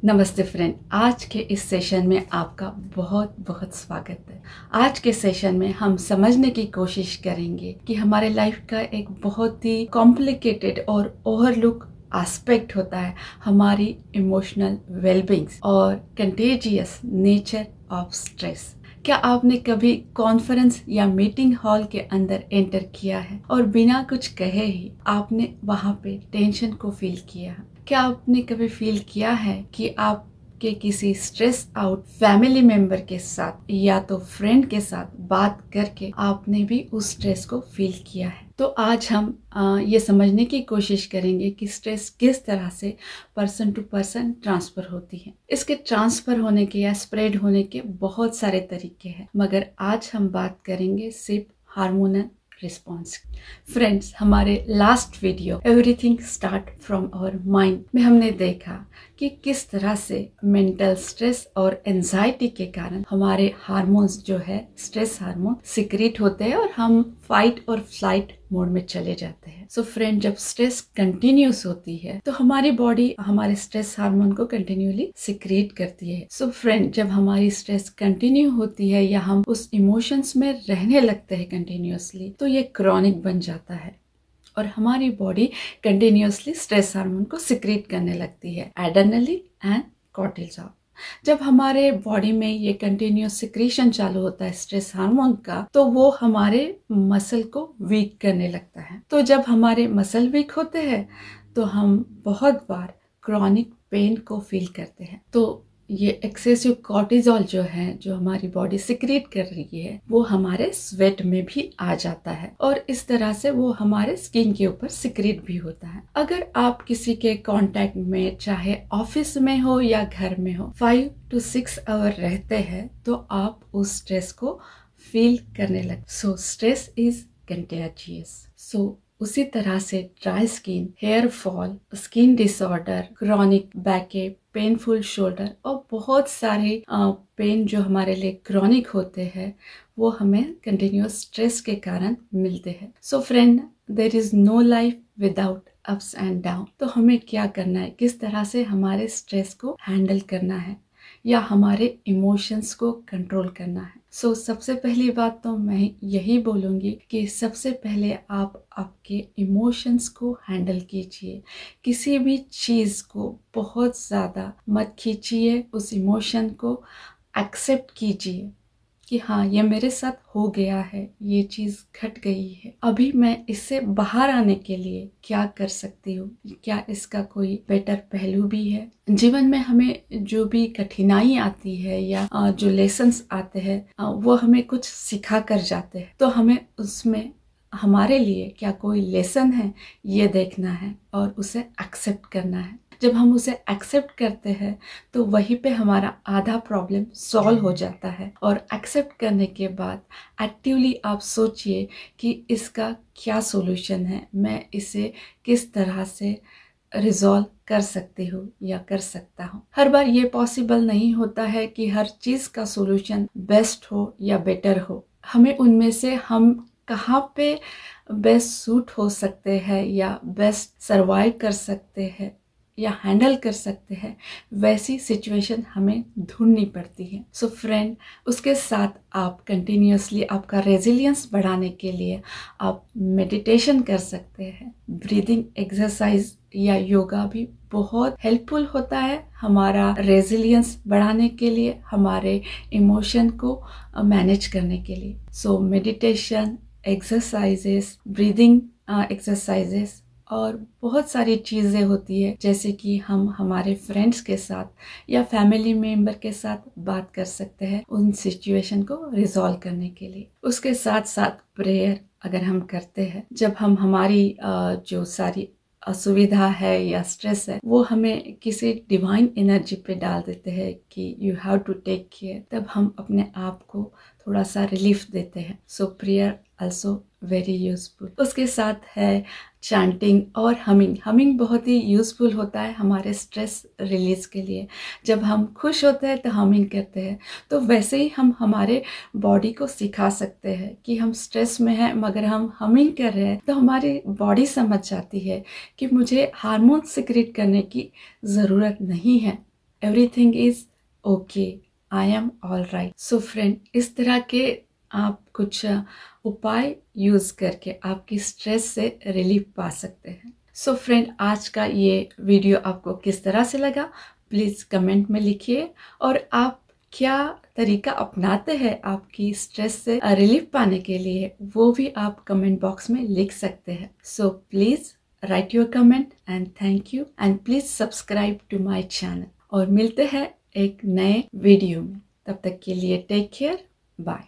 नमस्ते फ्रेंड, आज के इस सेशन में आपका बहुत बहुत स्वागत है। आज के सेशन में हम समझने की कोशिश करेंगे कि हमारे लाइफ का एक बहुत ही कॉम्प्लिकेटेड और ओवरलुक एस्पेक्ट होता है हमारी इमोशनल वेलबींग और कंटेजियस नेचर ऑफ स्ट्रेस। क्या आपने कभी कॉन्फ्रेंस या मीटिंग हॉल के अंदर एंटर किया है और बिना कुछ कहे ही आपने वहां पे टेंशन को फील किया है? क्या आपने कभी फील किया है कि आपके किसी स्ट्रेस आउट फैमिली मेंबर के साथ या तो फ्रेंड के साथ बात करके आपने भी उस स्ट्रेस को फील किया है? तो आज हम ये समझने की कोशिश करेंगे कि स्ट्रेस किस तरह से पर्सन टू पर्सन ट्रांसफर होती है। इसके ट्रांसफर होने के या स्प्रेड होने के बहुत सारे तरीके हैं, मगर आज हम बात करेंगे सिर्फ हार्मोनल रिस्पॉन्स। फ्रेंड्स, हमारे last video everything start from our mind में हमने देखा कि किस तरह से मेंटल स्ट्रेस और एंजाइटी के कारण हमारे हार्मोन्स जो है स्ट्रेस हार्मोन सिक्रीट होते हैं और हम फाइट और फ्लाइट मोड में चले जाते हैं। सो फ्रेंड, जब स्ट्रेस कंटिन्यूस होती है तो हमारी बॉडी हमारे स्ट्रेस हार्मोन को कंटिन्यूली सिक्रीट करती है। सो फ्रेंड, जब हमारी स्ट्रेस कंटिन्यू होती है या हम उस इमोशंस में रहने लगते हैं कंटिन्यूसली, तो ये क्रॉनिक बन जाता है और हमारी बॉडी कंटिन्यूसली स्ट्रेस हार्मोन को सिक्रीट करने लगती है, एड्रेनलिन एंड कॉर्टिसोल। जब हमारे बॉडी में ये कंटिन्यूस सिक्रीशन चालू होता है स्ट्रेस हार्मोन का, तो वो हमारे मसल को वीक करने लगता है। तो जब हमारे मसल वीक होते हैं तो हम बहुत बार क्रॉनिक पेन को फील करते हैं। तो ये एक्सेसिव कॉर्टिसोल जो है, जो हमारी बॉडी सिक्रीट कर रही है, वो हमारे स्वेट में भी आ जाता है और इस तरह से वो हमारे स्किन के ऊपर सिक्रीट भी होता है। अगर आप किसी के कांटेक्ट में, चाहे ऑफिस में हो या घर में हो, 5 to 6 आवर रहते हैं तो आप उस स्ट्रेस को फील करने लगते। So stress is contagious. So उसी तरह से dry skin, hair fall, skin disorder, chronic backache, painful shoulder और बहुत सारे पेन जो हमारे लिए क्रॉनिक होते हैं, वो हमें कंटिन्यूस स्ट्रेस के कारण मिलते हैं। So friend, there is no life without ups and down. तो हमें क्या करना है, किस तरह से हमारे स्ट्रेस को हैंडल करना है या हमारे इमोशंस को कंट्रोल करना है। सो सबसे पहली बात तो मैं यही बोलूँगी कि सबसे पहले आप आपके इमोशंस को हैंडल कीजिए। किसी भी चीज़ को बहुत ज़्यादा मत खींचिए, उस इमोशन को एक्सेप्ट कीजिए कि हाँ, ये मेरे साथ हो गया है, ये चीज़ घट गई है, अभी मैं इससे बाहर आने के लिए क्या कर सकती हूँ, क्या इसका कोई बेटर पहलू भी है। जीवन में हमें जो भी कठिनाई आती है या जो लेसन्स आते हैं वो हमें कुछ सिखा कर जाते हैं, तो हमें उसमें हमारे लिए क्या कोई लेसन है ये देखना है और उसे एक्सेप्ट करना है। जब हम उसे एक्सेप्ट करते हैं तो वहीं पे हमारा आधा प्रॉब्लम सॉल्व हो जाता है। और एक्सेप्ट करने के बाद एक्टिवली आप सोचिए कि इसका क्या सॉल्यूशन है, मैं इसे किस तरह से रिजॉल्व कर सकती हूँ या कर सकता हूँ। हर बार ये पॉसिबल नहीं होता है कि हर चीज़ का सॉल्यूशन बेस्ट हो या बेटर हो। हमें उनमें से हम कहाँ पे बेस्ट सूट हो सकते हैं या बेस्ट सर्वाइव कर सकते हैं या हैंडल कर सकते हैं, वैसी सिचुएशन हमें ढूंढनी पड़ती है। सो फ्रेंड, उसके साथ आप कंटिन्यूसली आपका रेजिलियंस बढ़ाने के लिए आप मेडिटेशन कर सकते हैं। ब्रीदिंग एक्सरसाइज या योगा भी बहुत हेल्पफुल होता है हमारा रेजिलियंस बढ़ाने के लिए, हमारे इमोशन को मैनेज करने के लिए। So meditation, exercises, breathing exercises और बहुत सारी चीज़ें होती है, जैसे कि हम हमारे फ्रेंड्स के साथ या फैमिली मेंबर के साथ बात कर सकते हैं उन सिचुएशन को रिजॉल्व करने के लिए। उसके साथ साथ प्रेयर अगर हम करते हैं, जब हम हमारी जो सारी असुविधा है या स्ट्रेस है वो हमें किसी डिवाइन एनर्जी पे डाल देते हैं कि you have to take care, तब हम अपने आप को थोड़ा सा रिलीफ देते हैं। सो प्रेयर आल्सो वेरी यूजफुल। उसके साथ है चैंटिंग और हमिंग बहुत ही यूजफुल होता है हमारे स्ट्रेस रिलीज के लिए। जब हम खुश होते हैं तो हमिंग करते हैं, तो वैसे ही हम हमारे बॉडी को सिखा सकते हैं कि हम स्ट्रेस में हैं मगर हम हमिंग कर रहे हैं, तो हमारी बॉडी समझ जाती है कि मुझे हार्मोन सिक्रेट करने की ज़रूरत नहीं है, everything is okay, I am all right. So friend, इस तरह के आप कुछ उपाय यूज करके आपकी स्ट्रेस से रिलीफ पा सकते हैं। सो फ्रेंड, आज का ये वीडियो आपको किस तरह से लगा प्लीज़ कमेंट में लिखिए, और आप क्या तरीका अपनाते हैं आपकी स्ट्रेस से रिलीफ पाने के लिए वो भी आप कमेंट बॉक्स में लिख सकते हैं। So please write your comment and thank you, and please subscribe to my channel. और मिलते हैं एक नए वीडियो में, तब तक के लिए टेक केयर, बाय।